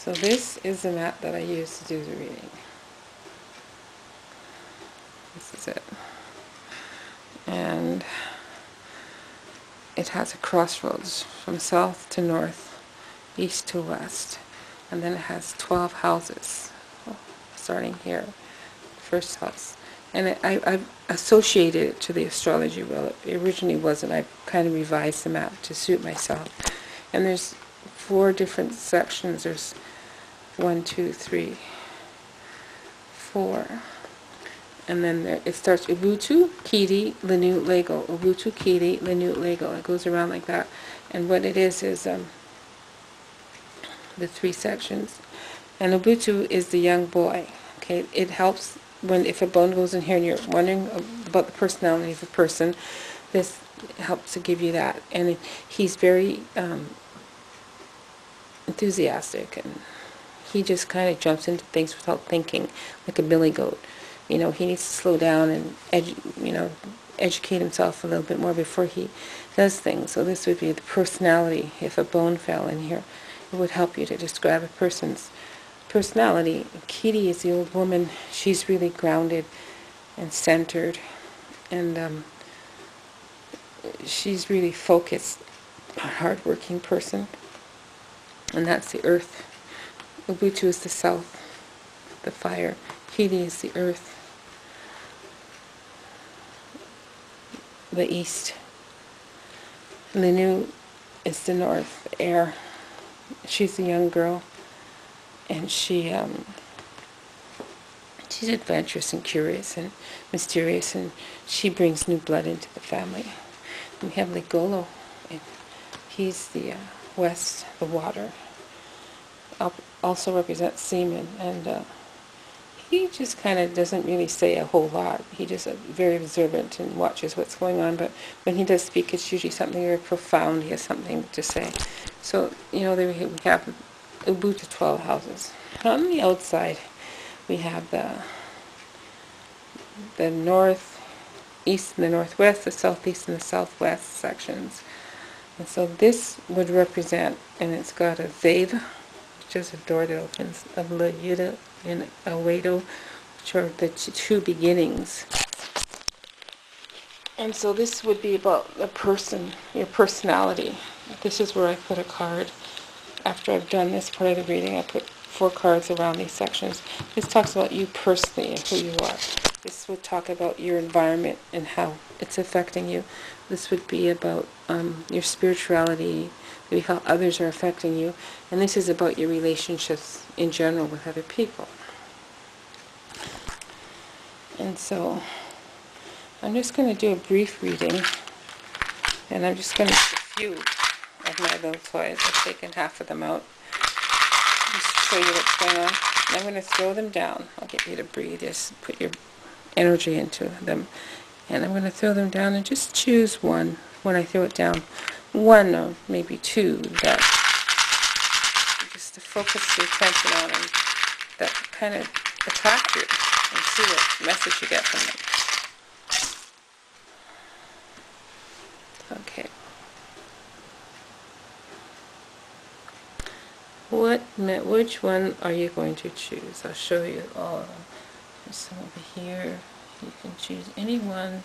So this is the map that I use to do the reading. This is it. And it has a crossroads from south to north, east to west. And then it has 12 houses, starting here, first house. And I've associated it to the astrology wheel. It originally wasn't. I kind of revised the map to suit myself. And there's 4 different sections. There's 1, 2, 3, 4. And then there, it starts Ubuntu, Kiri, Linu, Lego. Ubuntu, Kiri, Linu, Lego. It goes around like that. And what it is the 3 sections. And Ubuntu is the young boy. Okay, it helps when if a bone goes in here and you're wondering about the personality of a person. This helps to give you that. And he's very enthusiastic, and he just kind of jumps into things without thinking, like a billy goat. You know, he needs to slow down and educate himself a little bit more before he does things. So this would be the personality. If a bone fell in here, it would help you to describe a person's personality. Kitty is the old woman. She's really grounded and centered, and she's really focused, a hard-working person. And that's the earth. Ubuntu is the south, the fire. Kitty is the earth, the east. Linu is the north, the air. She's a young girl, and she's adventurous and curious and mysterious, and she brings new blood into the family. And we have Ligolo, and he's the west, the water. Also represents semen, and he just kind of doesn't really say a whole lot. He just very observant and watches what's going on, but when he does speak, it's usually something very profound. He has something to say. So, you know, there we have Ubuntu 12 houses. On the outside, we have the north, east and the northwest, the southeast and the southwest sections. And so this would represent, and it's got a Zav, which is a door that opens, a Layuda and a Wado, which are the 2 beginnings. And so this would be about a person, your personality. This is where I put a card. After I've done this part of the reading, I put 4 cards around these sections. This talks about you personally and who you are. This would talk about your environment and how it's affecting you. This would be about your spirituality, maybe how others are affecting you. And this is about your relationships in general with other people. And so I'm just going to do a brief reading, and I'm just going to use a few of my little toys. I've taken half of them out just to show you what's going on. And I'm going to throw them down. I'll get you to breathe. Just put your energy into them. And I'm going to throw them down and just choose one when I throw it down. 1 or maybe 2 that just to focus your attention on and that kind of attract you and see what message you get from them. Okay. Which one are you going to choose? I'll show you all of them. There's some over here. You can choose any 1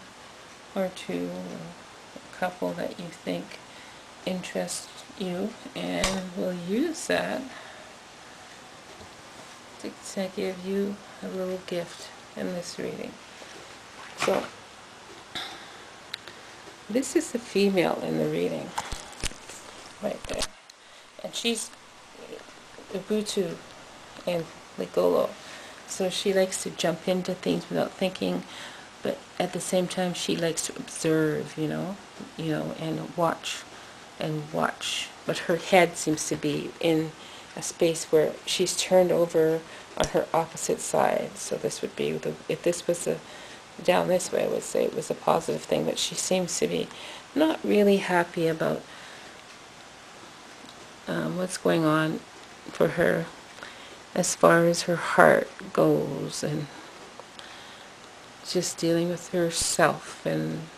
or 2, a couple that you think interest you, and we'll use that to give you a little gift in this reading. So this is the female in the reading, right there, and she's Ubuntu and Ligolo. So she likes to jump into things without thinking, but at the same time she likes to observe, and watch. But her head seems to be in a space where she's turned over on her opposite side. So this would be, if this was down this way, I would say it was a positive thing, but she seems to be not really happy about what's going on for her as far as her heart goes, and just dealing with herself and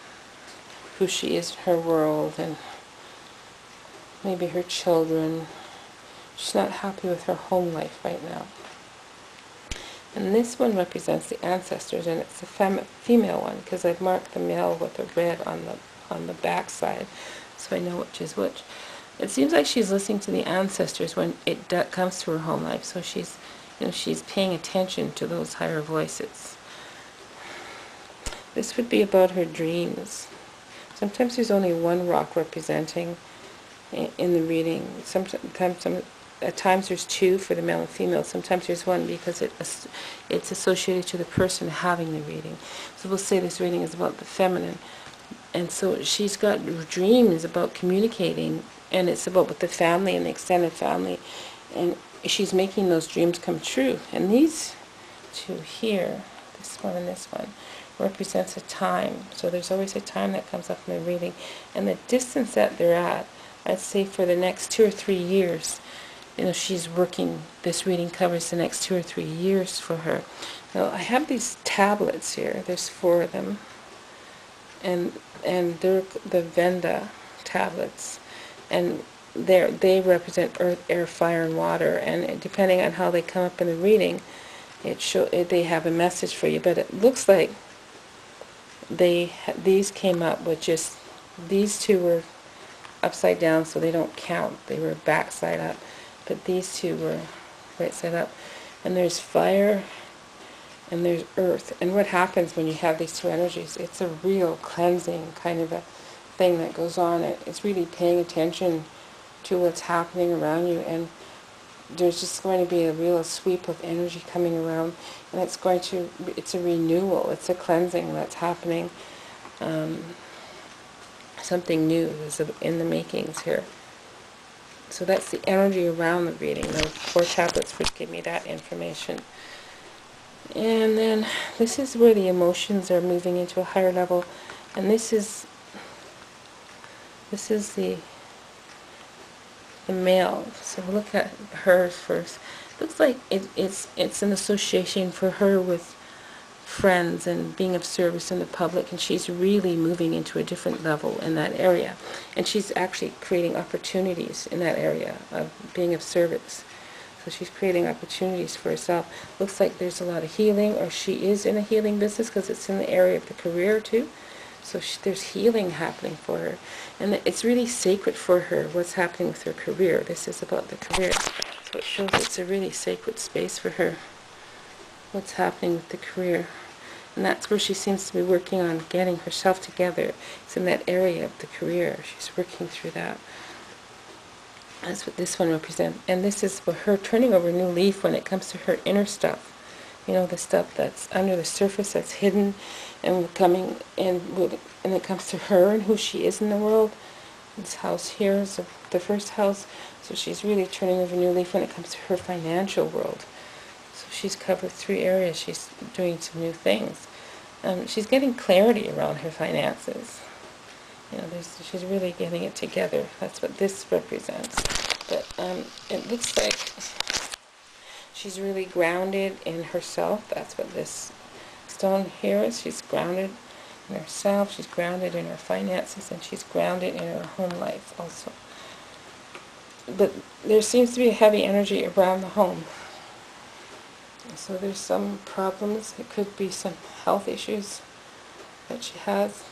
who she is in her world, and maybe her children. She's not happy with her home life right now. And this one represents the ancestors, and it's the female one, because I've marked the male with a red on the back side, so I know which is which. It seems like she's listening to the ancestors when it comes to her home life, so she's paying attention to those higher voices. This would be about her dreams. Sometimes there's only one rock representing in the reading. At times there's two for the male and female. Sometimes there's one because it's associated to the person having the reading. So we'll say this reading is about the feminine. And so she's got dreams about communicating, and it's about with the family and the extended family. And she's making those dreams come true. And these two here, this one and this one, represents a time. So there's always a time that comes up in the reading. And the distance that they're at, I'd say for the next 2 or 3 years, she's working, this reading covers the next 2 or 3 years for her. Now, I have these tablets here. There's 4 of them. And they're the Venda tablets. And they represent earth, air, fire, and water. And depending on how they come up in the reading, they have a message for you. But it looks like these came up with just, these two were upside down, so they don't count. They were backside up. But these two were right side up. And there's fire and there's earth. And what happens when you have these two energies, it's a real cleansing kind of a thing that goes on. It's really paying attention to what's happening around you, and there's just going to be a real sweep of energy coming around, and it's a renewal, it's a cleansing that's happening. Something new is in the makings here. So that's the energy around the reading. Those 4 tablets would give me that information. And then this is where the emotions are moving into a higher level. And this is the male. So we'll look at her first. Looks like it's an association for her with friends and being of service in the public, and she's really moving into a different level in that area, and she's actually creating opportunities in that area of being of service. So she's creating opportunities for herself. Looks like there's a lot of healing, or she is in a healing business, because it's in the area of the career too. So there's healing happening for her, and it's really sacred for her what's happening with her career. This is about the career, so it shows it's a really sacred space for her, what's happening with the career. And that's where she seems to be working on getting herself together. It's in that area of the career. She's working through that. That's what this one represents. And this is for her turning over a new leaf when it comes to her inner stuff. The stuff that's under the surface, that's hidden, and coming in when it comes to her and who she is in the world. This house here is the first house. So she's really turning over a new leaf when it comes to her financial world. She's covered 3 areas. She's doing some new things. She's getting clarity around her finances. She's really getting it together. That's what this represents. But it looks like she's really grounded in herself. That's what this stone here is. She's grounded in herself. She's grounded in her finances, and she's grounded in her home life also. But there seems to be a heavy energy around the home. So there's some problems. It could be some health issues that she has.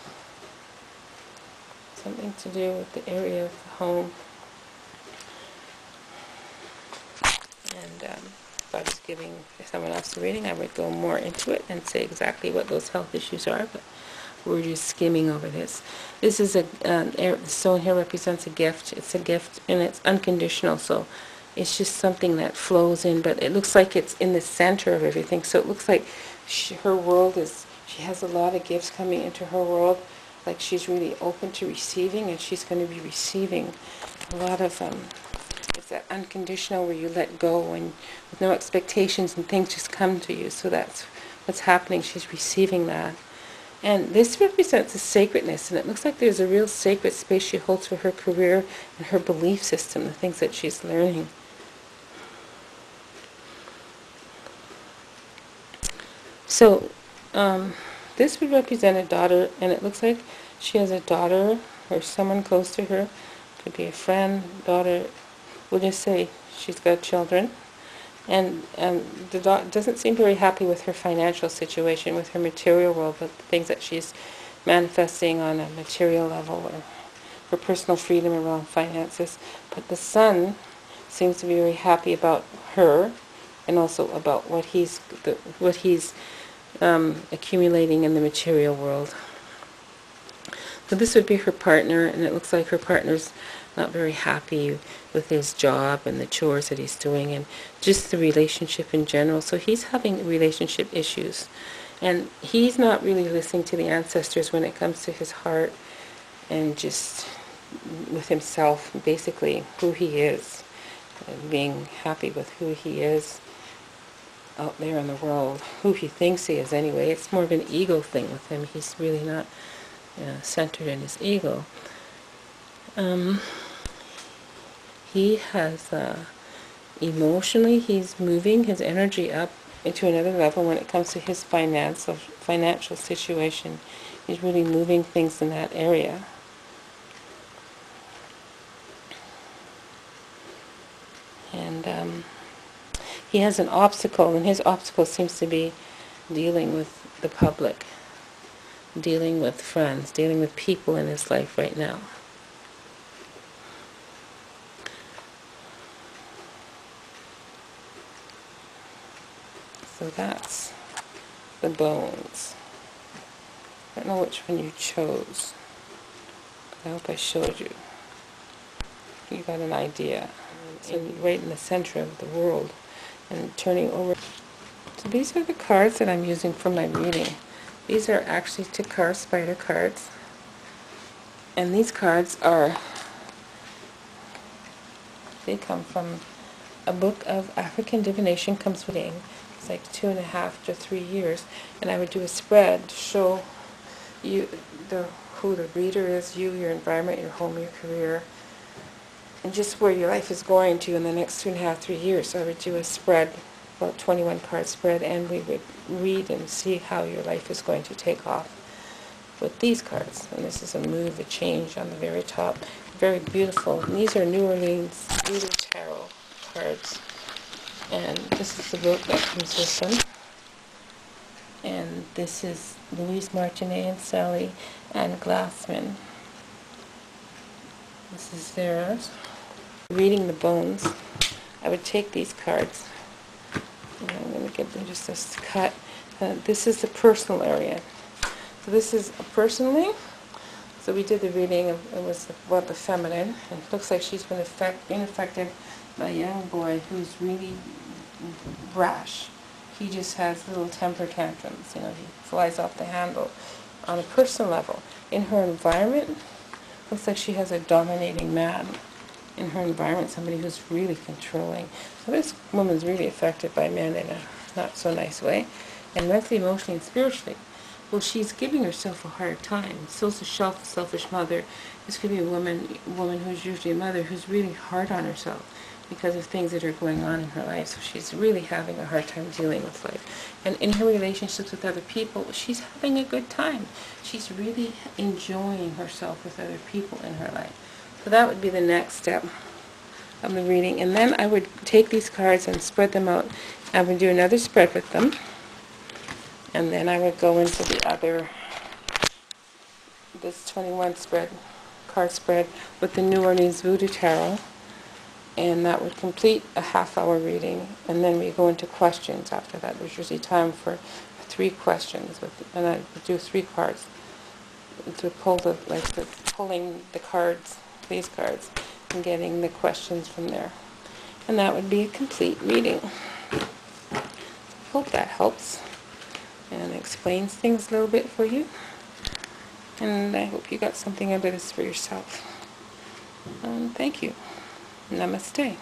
Something to do with the area of the home. And if I was giving someone else a reading, I would go more into it and say exactly what those health issues are, but we're just skimming over this. This is the stone here represents a gift. It's a gift, and it's unconditional, so it's just something that flows in, but it looks like it's in the center of everything. So it looks like her world she has a lot of gifts coming into her world, like she's really open to receiving, and she's going to be receiving a lot of, it's that unconditional where you let go and with no expectations and things just come to you. So that's what's happening. She's receiving that. And this represents a sacredness, and it looks like there's a real sacred space she holds for her career and her belief system, the things that she's learning. So this would represent a daughter, and it looks like she has a daughter or someone close to her. Could be a friend, daughter. We'll just say she's got children, and the doesn't seem very happy with her financial situation, with her material world, with the things that she's manifesting on a material level, or her personal freedom around finances. But the son seems to be very happy about her, and also about what he's accumulating in the material world. So this would be her partner, and it looks like her partner's not very happy with his job and the chores that he's doing, and just the relationship in general. So he's having relationship issues, and he's not really listening to the ancestors when it comes to his heart, and just with himself, basically who he is, and being happy with who he is out there in the world, who he thinks he is anyway. It's more of an ego thing with him. He's really not centered in his ego. He has, emotionally, he's moving his energy up into another level when it comes to his financial situation. He's really moving things in that area. And he has an obstacle, and his obstacle seems to be dealing with the public, dealing with friends, dealing with people in his life right now. So that's the bones. I don't know which one you chose. I hope I showed you. You got an idea. So right in the center of the world, and turning over. So these are the cards that I'm using for my reading. These are actually Takar spider cards. And these cards they come from a book of Afrikan Divination, comes with it. It's like 2.5 to 3 years. And I would do a spread to show you who the reader is, you, your environment, your home, your career, and just where your life is going to in the next 2.5, 3 years. So I would do a spread, about 21 card spread, and we would read and see how your life is going to take off with these cards. And this is a move, a change on the very top. Very beautiful. And these are New Orleans Zulu Tarot cards. And this is the book that comes with them. And this is Louise Martinet and Sally Ann Glassman. This is theirs. Reading the bones, I would take these cards, and I'm going to give them just this cut. This is the personal area. So this is personally. So we did the reading, it was about the feminine, and it looks like she's been affected by a young boy who's really brash. He just has little temper tantrums, he flies off the handle. On a personal level, in her environment, looks like she has a dominating man in her environment, somebody who's really controlling. So this woman's really affected by men in a not so nice way, and mentally, emotionally, and spiritually. Well, she's giving herself a hard time. So is the selfish mother. This could be a woman who's usually a mother who's really hard on herself because of things that are going on in her life. So she's really having a hard time dealing with life. And in her relationships with other people, she's having a good time. She's really enjoying herself with other people in her life. So that would be the next step of the reading. And then I would take these cards and spread them out. I would do another spread with them. And then I would go into the other, this 21 card spread with the New Orleans Voodoo Tarot. And that would complete a half-hour reading. And then we go into questions after that. There's usually time for 3 questions. And I would do 3 cards to pull pulling the cards, these cards, and getting the questions from there. And that would be a complete reading. Hope that helps and explains things a little bit for you. And I hope you got something out of this for yourself. Thank you. Namaste.